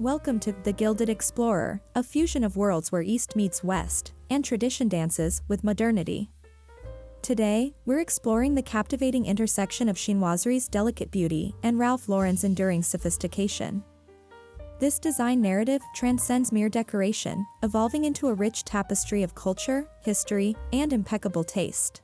Welcome to the Gilded Explorer, a fusion of worlds where East meets West, and tradition dances with modernity. Today, we're exploring the captivating intersection of chinoiserie's delicate beauty and Ralph Lauren's enduring sophistication. This design narrative transcends mere decoration, evolving into a rich tapestry of culture, history, and impeccable taste.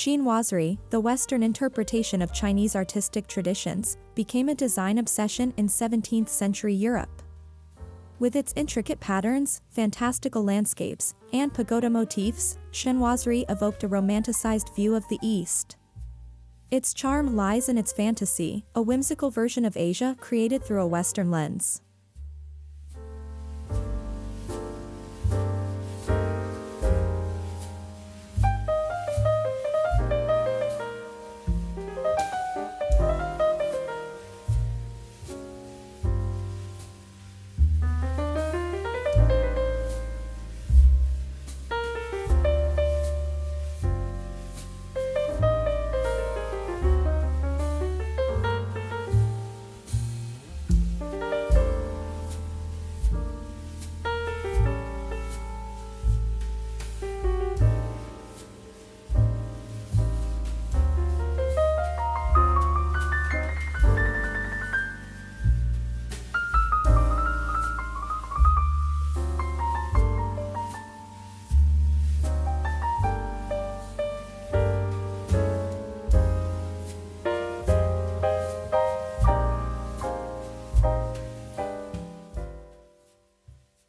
Chinoiserie, the Western interpretation of Chinese artistic traditions, became a design obsession in 17th century Europe. With its intricate patterns, fantastical landscapes, and pagoda motifs, chinoiserie evoked a romanticized view of the East. Its charm lies in its fantasy, a whimsical version of Asia created through a Western lens.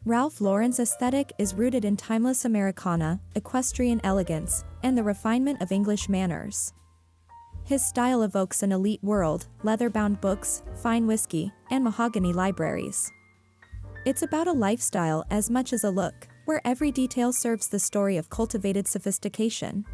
Ralph Lauren's aesthetic is rooted in timeless Americana, equestrian elegance, and the refinement of English manners. His style evokes an elite world, leather-bound books, fine whiskey, and mahogany libraries. It's about a lifestyle as much as a look, where every detail serves the story of cultivated sophistication.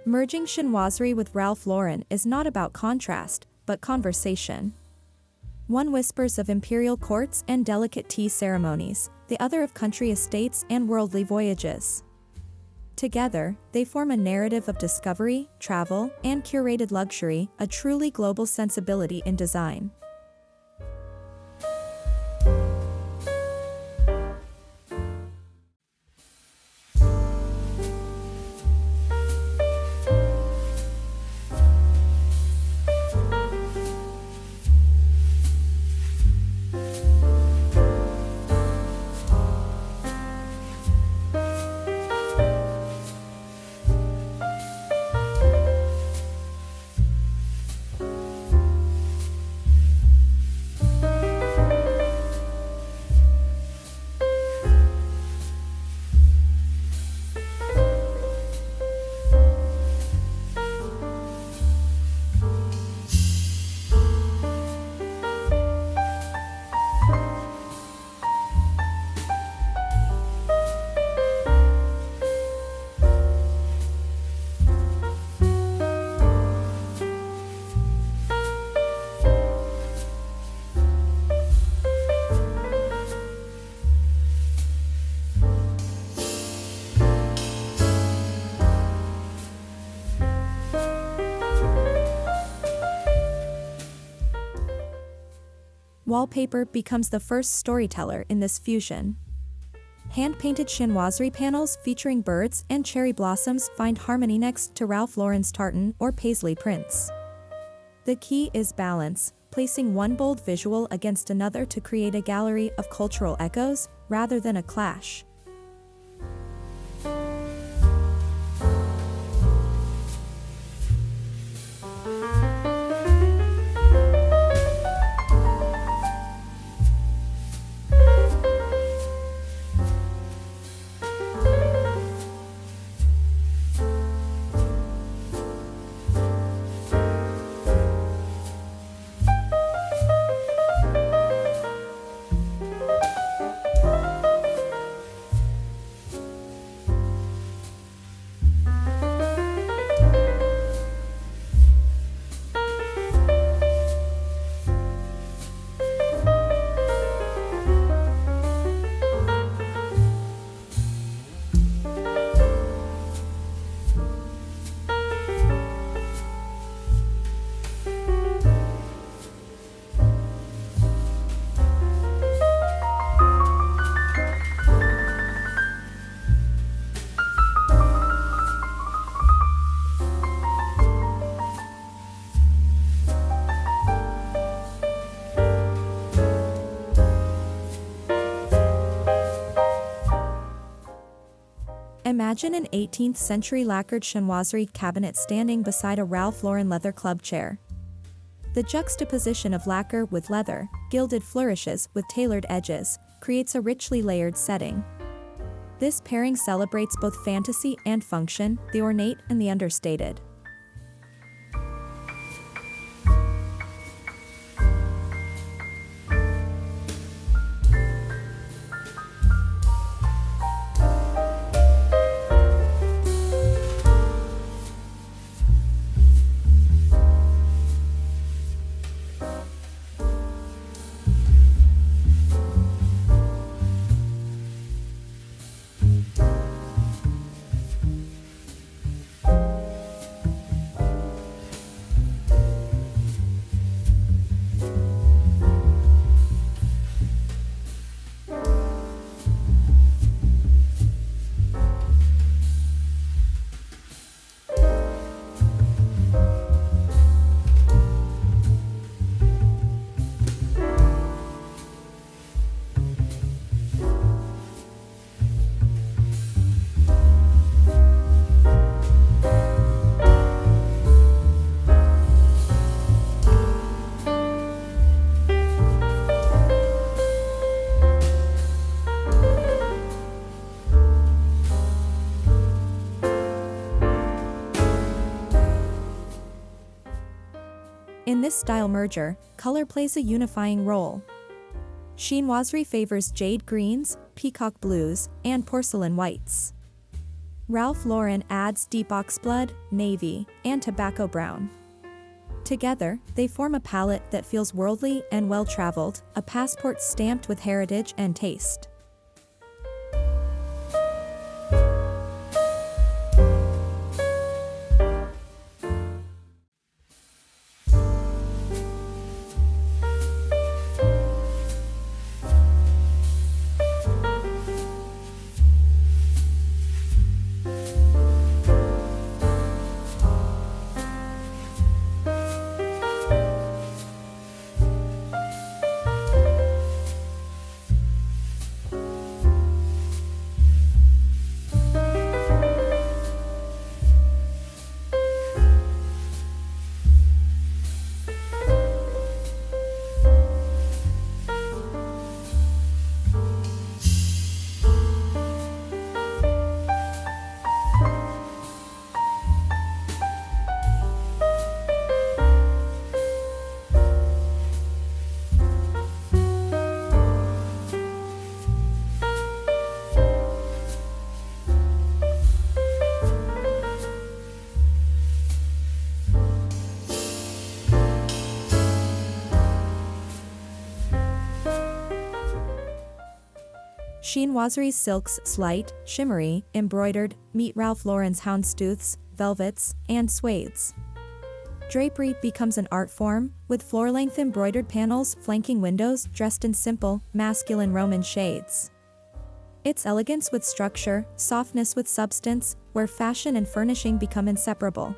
Merging chinoiserie with Ralph Lauren is not about contrast, but conversation. One whispers of imperial courts and delicate tea ceremonies, the other of country estates and worldly voyages. Together, they form a narrative of discovery, travel, and curated luxury, a truly global sensibility in design. Wallpaper becomes the first storyteller in this fusion. Hand-painted chinoiserie panels featuring birds and cherry blossoms find harmony next to Ralph Lauren's tartan or paisley prints. The key is balance, placing one bold visual against another to create a gallery of cultural echoes, rather than a clash. Imagine an 18th century lacquered chinoiserie cabinet standing beside a Ralph Lauren leather club chair. The juxtaposition of lacquer with leather, gilded flourishes with tailored edges, creates a richly layered setting. This pairing celebrates both fantasy and function, the ornate and the understated. In this style merger, color plays a unifying role. Chinoiserie favors jade greens, peacock blues, and porcelain whites. Ralph Lauren adds deep oxblood, navy, and tobacco brown. Together, they form a palette that feels worldly and well-traveled, a passport stamped with heritage and taste. Chinoiserie's silks, slight, shimmery, embroidered, meet Ralph Lauren's houndstooths, velvets, and suedes. Drapery becomes an art form, with floor-length embroidered panels flanking windows dressed in simple, masculine Roman shades. It's elegance with structure, softness with substance, where fashion and furnishing become inseparable.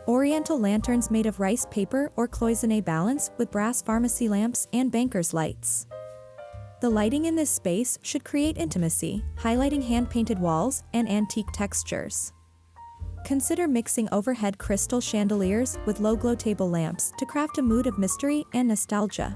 Oriental lanterns made of rice paper or cloisonne balance with brass pharmacy lamps and banker's lights. The lighting in this space should create intimacy, highlighting hand-painted walls and antique textures. Consider mixing overhead crystal chandeliers with low-glow table lamps to craft a mood of mystery and nostalgia.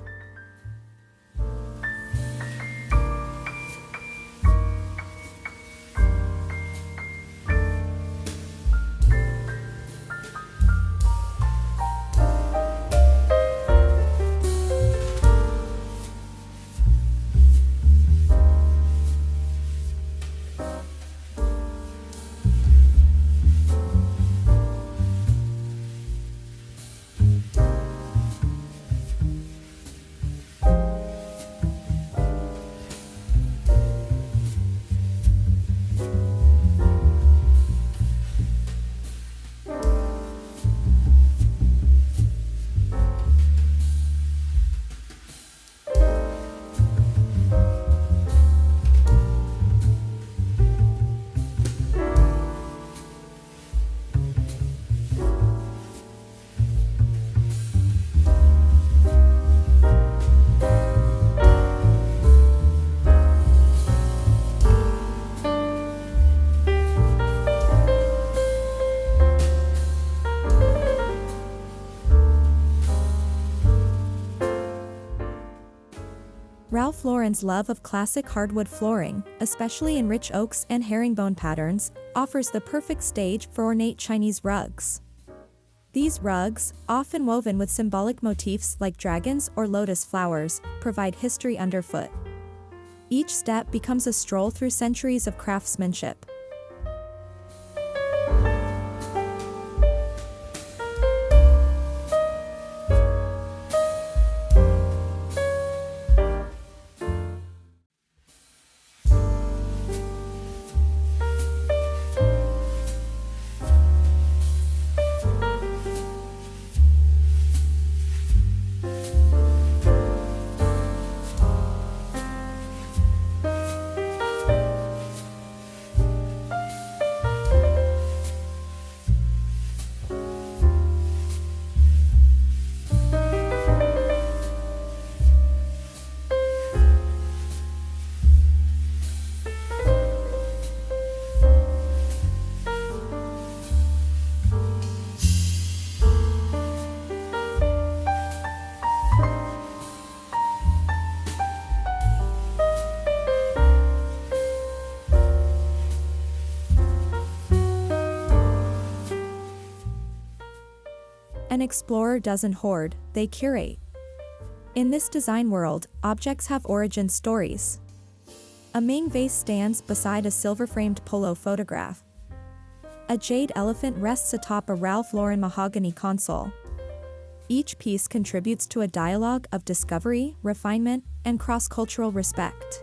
Ralph Lauren's love of classic hardwood flooring, especially in rich oaks and herringbone patterns, offers the perfect stage for ornate Chinese rugs. These rugs, often woven with symbolic motifs like dragons or lotus flowers, provide history underfoot. Each step becomes a stroll through centuries of craftsmanship. An explorer doesn't hoard, they curate. In this design world, objects have origin stories. A Ming vase stands beside a silver-framed Polo photograph. A jade elephant rests atop a Ralph Lauren mahogany console. Each piece contributes to a dialogue of discovery, refinement, and cross-cultural respect.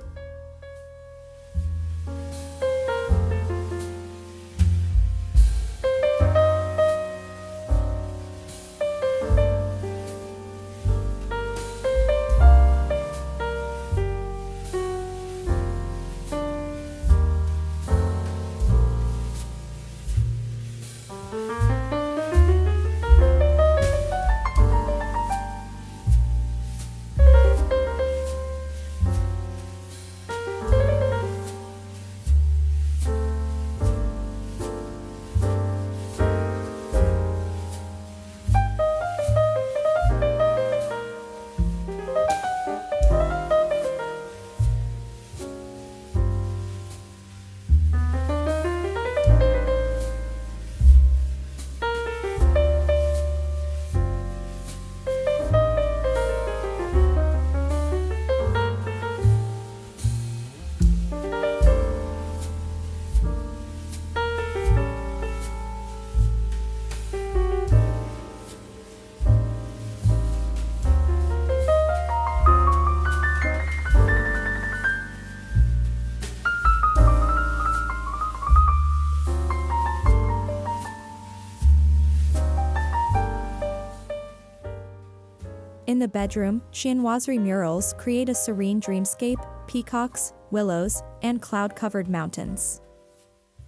In the bedroom, chinoiserie murals create a serene dreamscape, peacocks, willows, and cloud-covered mountains.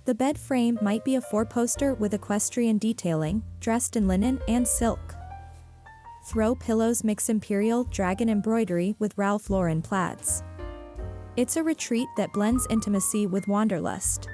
The bed frame might be a four-poster with equestrian detailing, dressed in linen and silk. Throw pillows mix imperial dragon embroidery with Ralph Lauren plaids. It's a retreat that blends intimacy with wanderlust.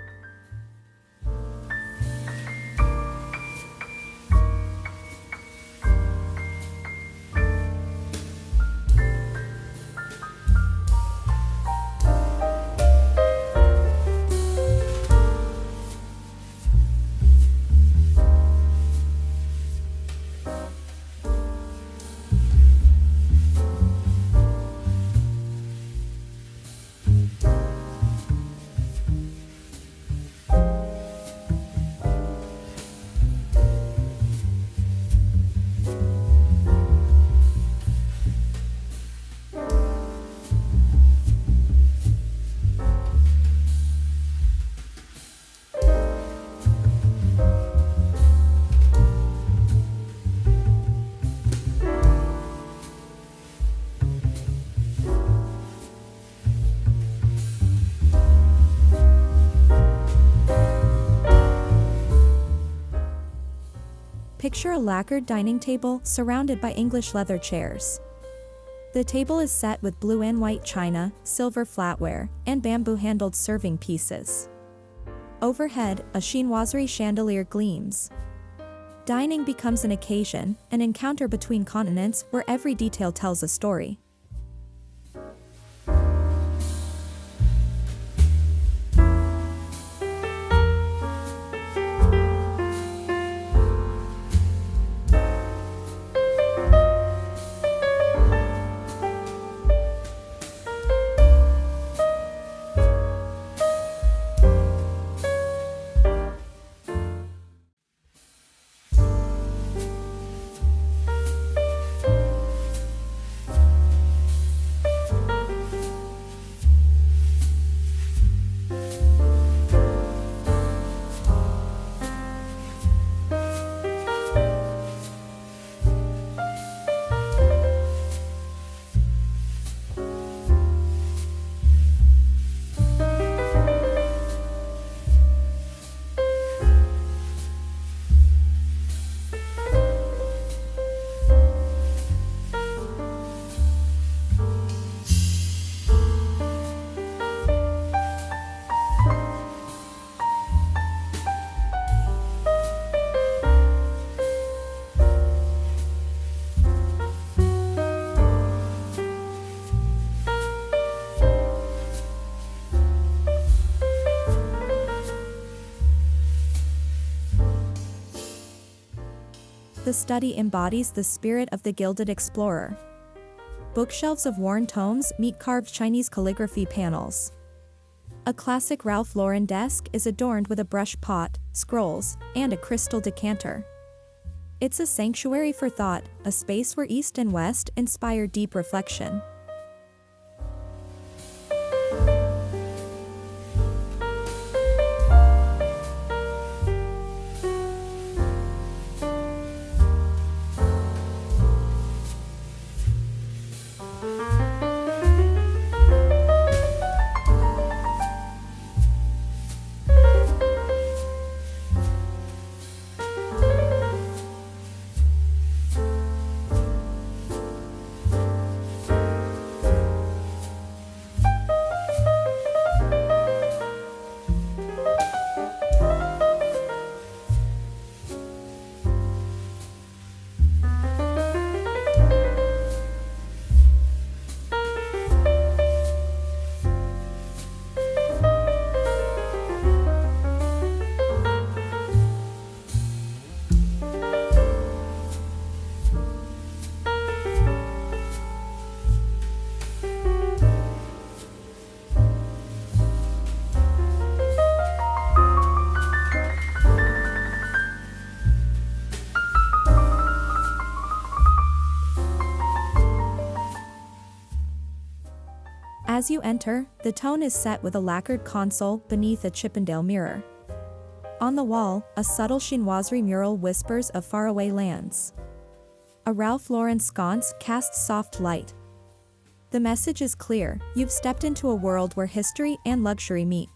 Picture a lacquered dining table surrounded by English leather chairs. The table is set with blue and white china, silver flatware, and bamboo-handled serving pieces. Overhead, a chinoiserie chandelier gleams. Dining becomes an occasion, an encounter between continents where every detail tells a story. The study embodies the spirit of the Gilded Explorer. Bookshelves of worn tomes meet carved Chinese calligraphy panels. A classic Ralph Lauren desk is adorned with a brush pot, scrolls, and a crystal decanter. It's a sanctuary for thought, a space where East and West inspire deep reflection. As you enter, the tone is set with a lacquered console beneath a Chippendale mirror. On the wall, a subtle chinoiserie mural whispers of faraway lands. a Ralph Lauren sconce casts soft light. The message is clear: you've stepped into a world where history and luxury meet.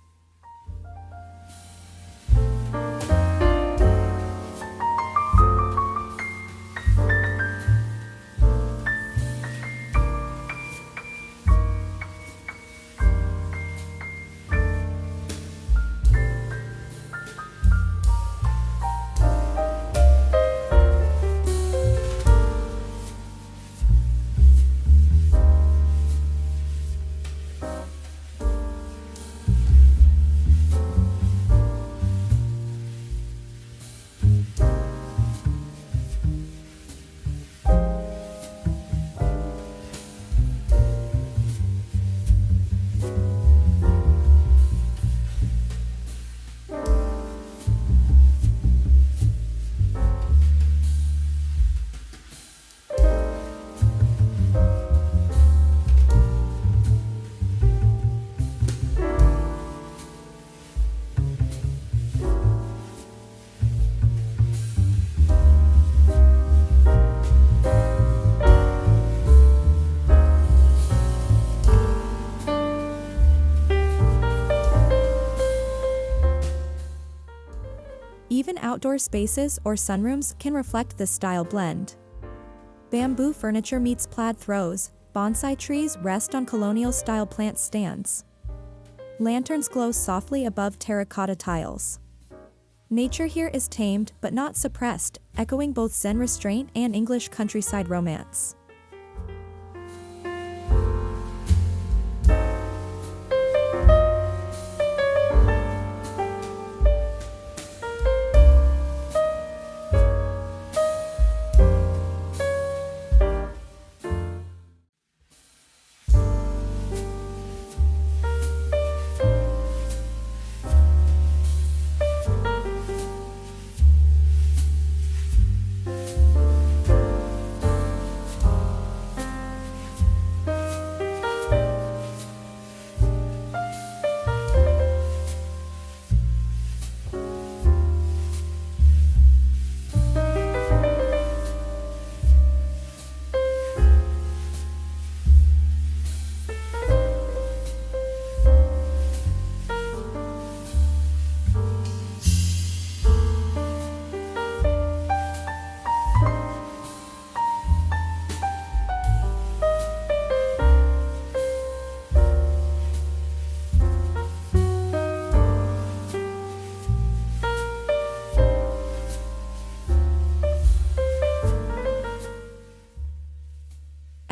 Even outdoor spaces or sunrooms can reflect this style blend. Bamboo furniture meets plaid throws, bonsai trees rest on colonial-style plant stands. Lanterns glow softly above terracotta tiles. Nature here is tamed but not suppressed, echoing both Zen restraint and English countryside romance.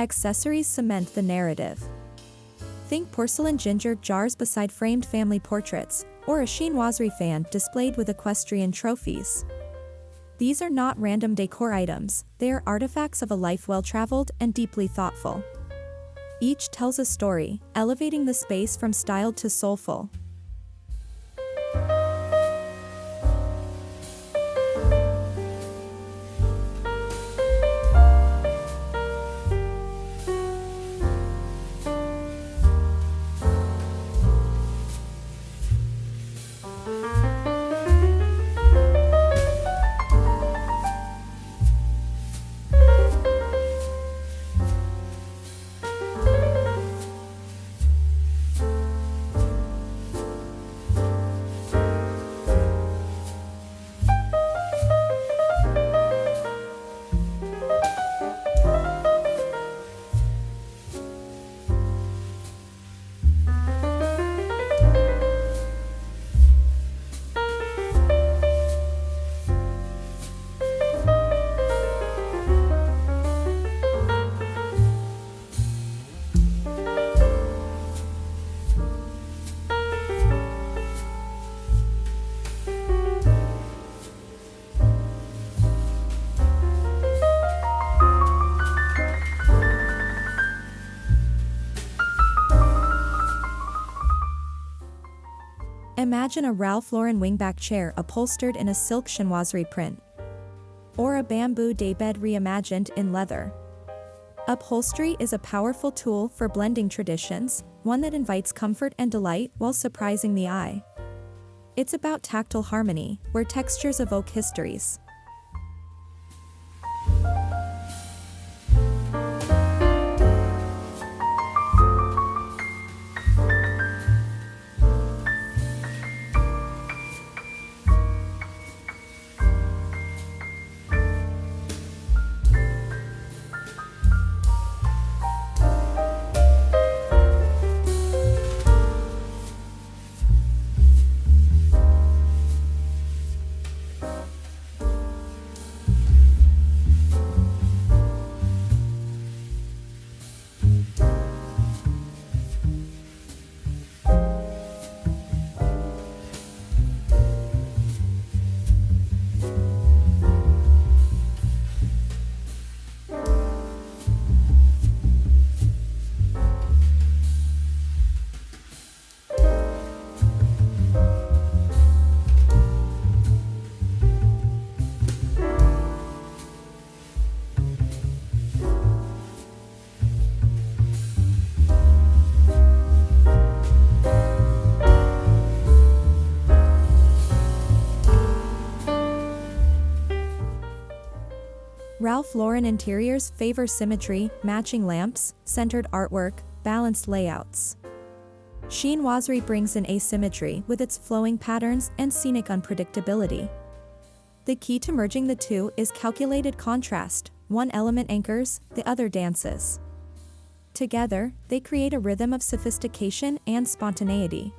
Accessories cement the narrative. Think porcelain ginger jars beside framed family portraits, or a chinoiserie fan displayed with equestrian trophies. These are not random decor items, they are artifacts of a life well-traveled and deeply thoughtful. Each tells a story, elevating the space from styled to soulful. Imagine a Ralph Lauren wingback chair upholstered in a silk chinoiserie print. Or a bamboo daybed reimagined in leather. Upholstery is a powerful tool for blending traditions, one that invites comfort and delight while surprising the eye. It's about tactile harmony, where textures evoke histories. Ralph Lauren interiors favor symmetry, matching lamps, centered artwork, balanced layouts. Chinoiserie brings in asymmetry with its flowing patterns and scenic unpredictability. The key to merging the two is calculated contrast. One element anchors, the other dances. Together, they create a rhythm of sophistication and spontaneity.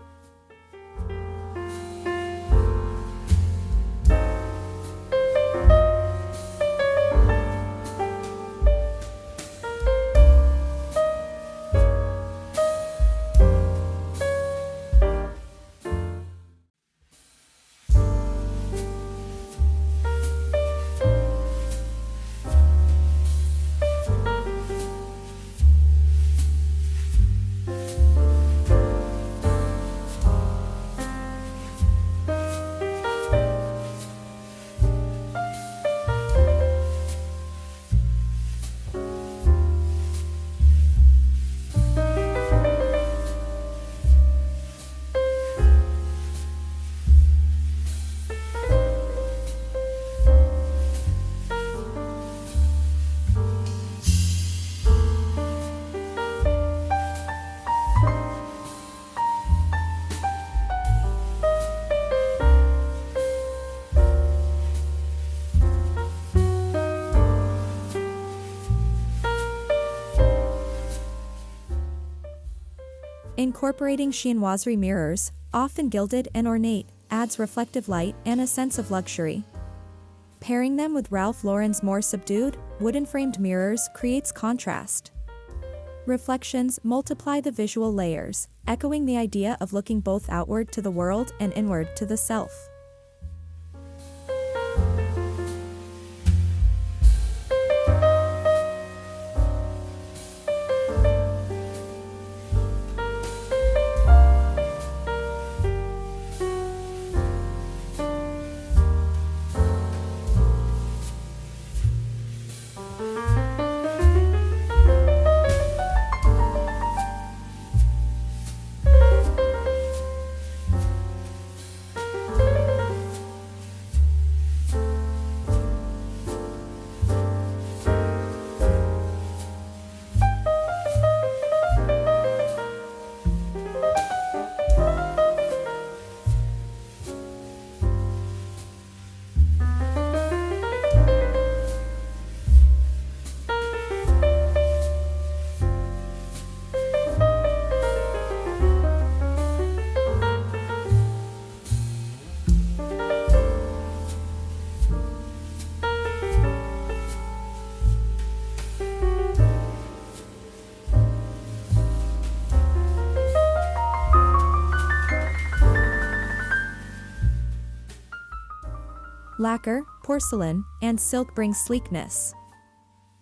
Incorporating chinoiserie mirrors, often gilded and ornate, adds reflective light and a sense of luxury. Pairing them with Ralph Lauren's more subdued, wooden-framed mirrors creates contrast. Reflections multiply the visual layers, echoing the idea of looking both outward to the world and inward to the self. Lacquer, porcelain, and silk bring sleekness.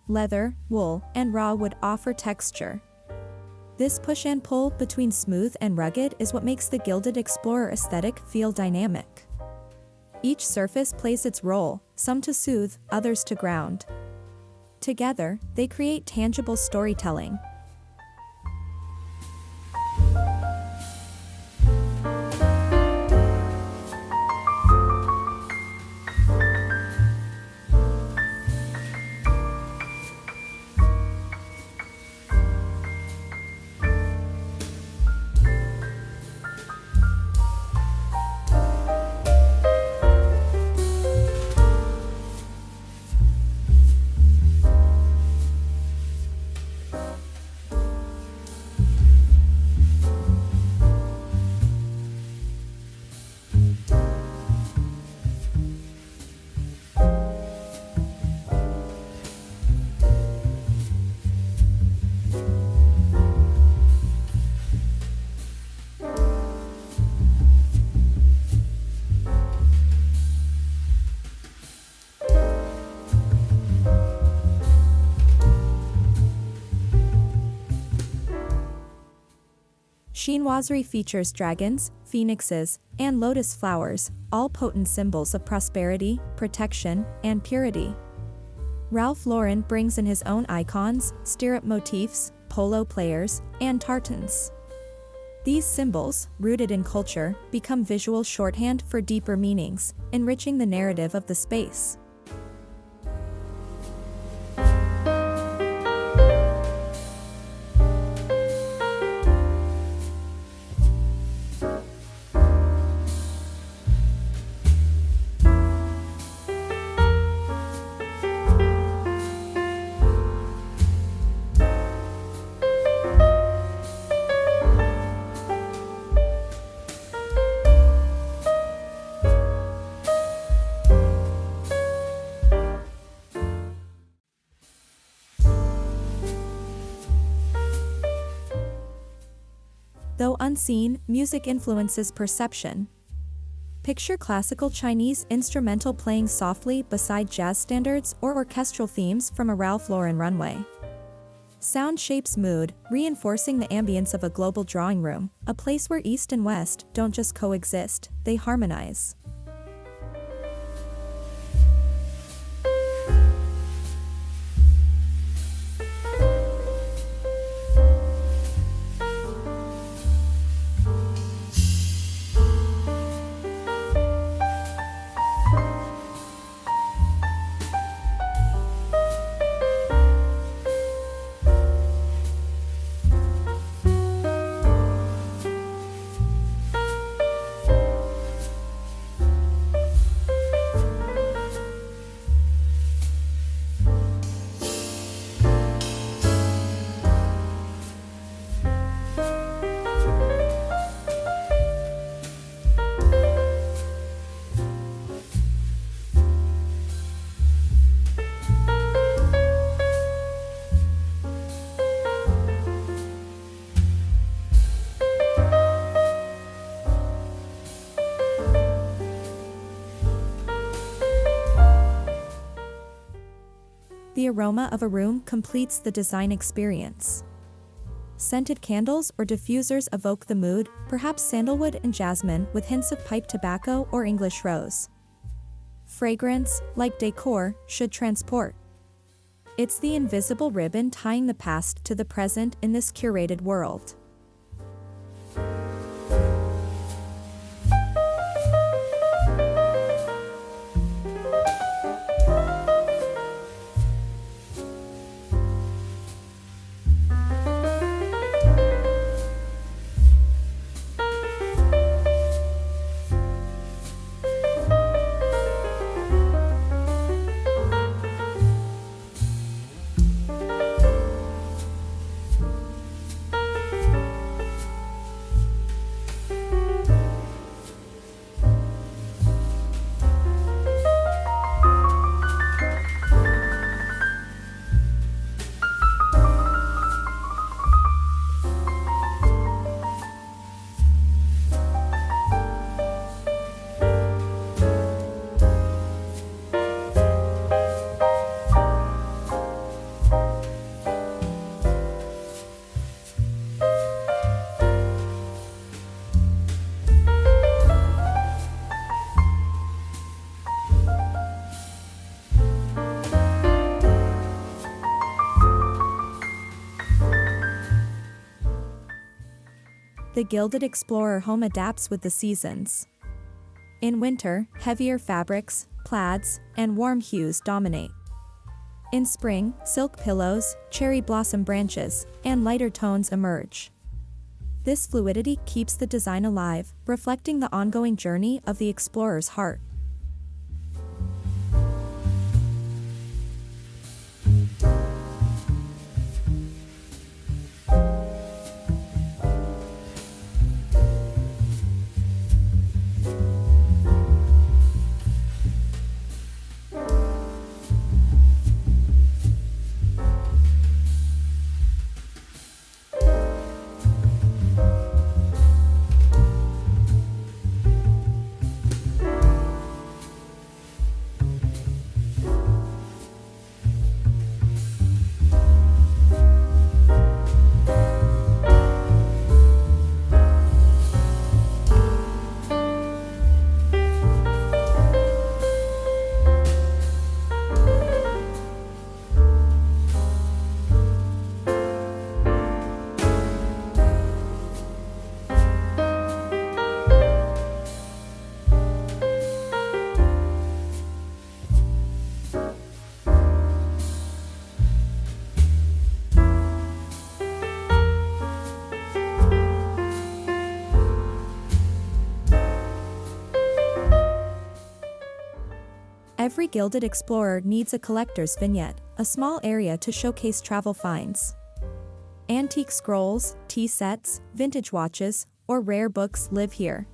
Leather, wool, and raw wood offer texture. This push and pull between smooth and rugged is what makes the Gilded Explorer aesthetic feel dynamic. Each surface plays its role, some to soothe, others to ground. Together, they create tangible storytelling. Chinoiserie features dragons, phoenixes, and lotus flowers, all potent symbols of prosperity, protection, and purity. Ralph Lauren brings in his own icons, stirrup motifs, polo players, and tartans. These symbols, rooted in culture, become visual shorthand for deeper meanings, enriching the narrative of the space. Though unseen, music influences perception. Picture classical Chinese instrumental playing softly beside jazz standards or orchestral themes from a Ralph Lauren runway. Sound shapes mood, reinforcing the ambience of a global drawing room, a place where East and West don't just coexist, they harmonize. The aroma of a room completes the design experience. Scented candles or diffusers evoke the mood, perhaps sandalwood and jasmine with hints of pipe tobacco or English rose. Fragrance, like decor, should transport. It's the invisible ribbon tying the past to the present in this curated world. The Gilded Explorer home adapts with the seasons. In winter, heavier fabrics, plaids, and warm hues dominate. In spring, silk pillows, cherry blossom branches, and lighter tones emerge. This fluidity keeps the design alive, reflecting the ongoing journey of the explorer's heart. Every Gilded Explorer needs a collector's vignette, a small area to showcase travel finds. Antique scrolls, tea sets, vintage watches, or rare books live here.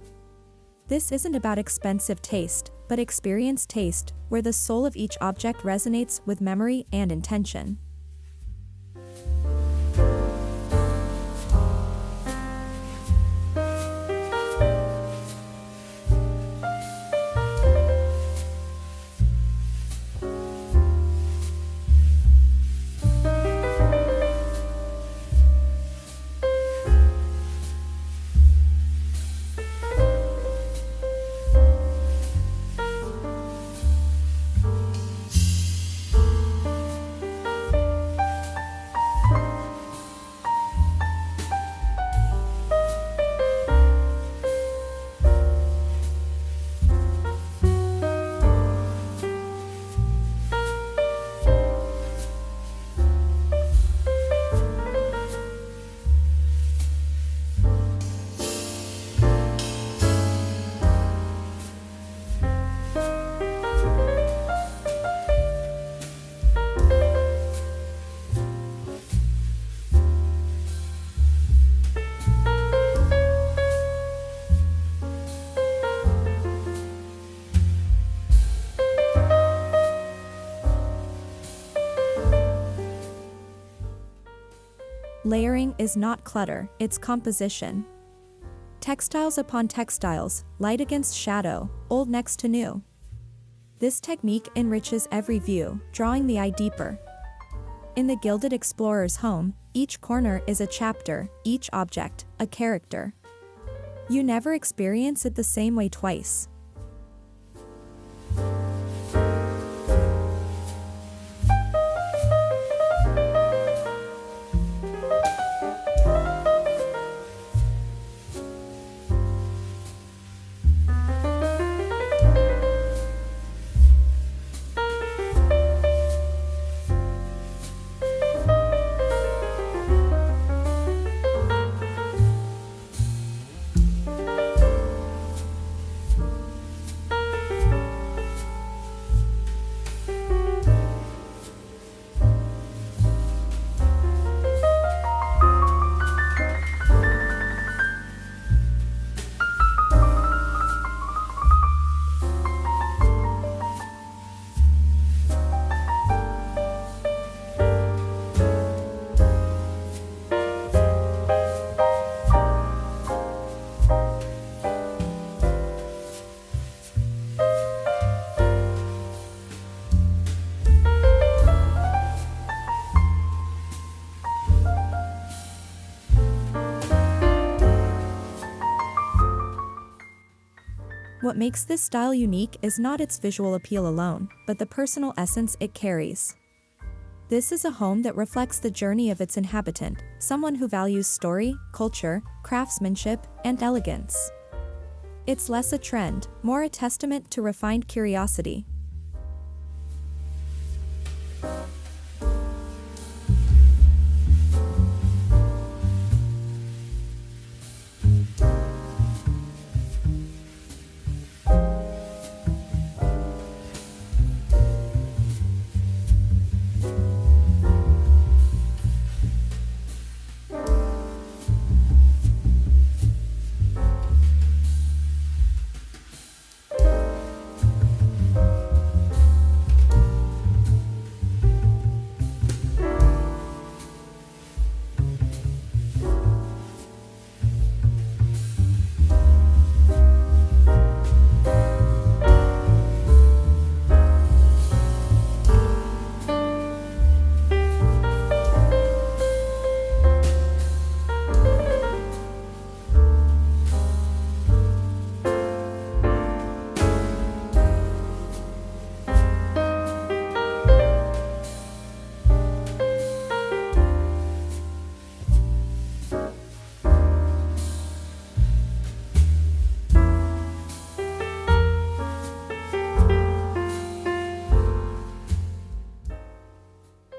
This isn't about expensive taste, but experienced taste, where the soul of each object resonates with memory and intention. Layering is not clutter, it's composition. Textiles upon textiles, light against shadow, old next to new. This technique enriches every view, drawing the eye deeper. In the Gilded Explorer's home, each corner is a chapter, each object, a character. You never experience it the same way twice. What makes this style unique is not its visual appeal alone, but the personal essence it carries. This is a home that reflects the journey of its inhabitant, someone who values story, culture, craftsmanship, and elegance. It's less a trend, more a testament to refined curiosity.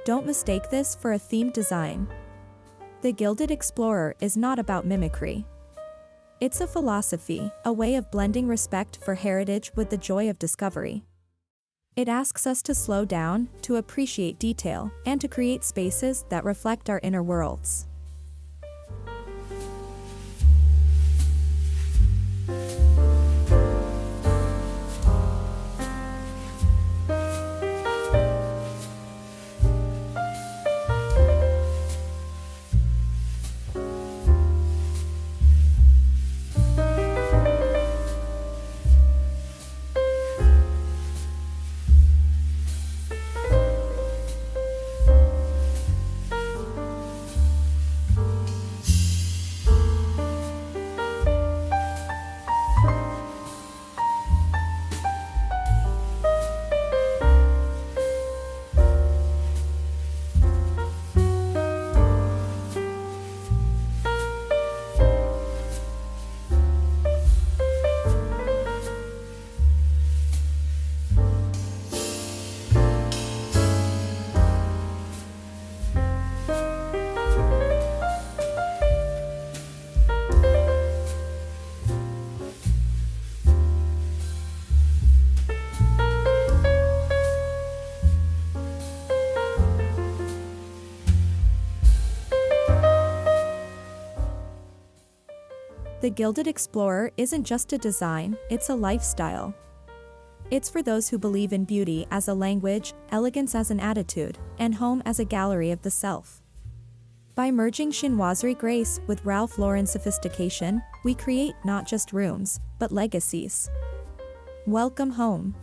Don't mistake this for a themed design. The Gilded Explorer is not about mimicry. It's a philosophy, a way of blending respect for heritage with the joy of discovery. It asks us to slow down, to appreciate detail, and to create spaces that reflect our inner worlds. The Gilded Explorer isn't just a design, it's a lifestyle. It's for those who believe in beauty as a language, elegance as an attitude, and home as a gallery of the self. By merging Chinoiserie Grace with Ralph Lauren Sophistication, we create not just rooms, but legacies. Welcome home.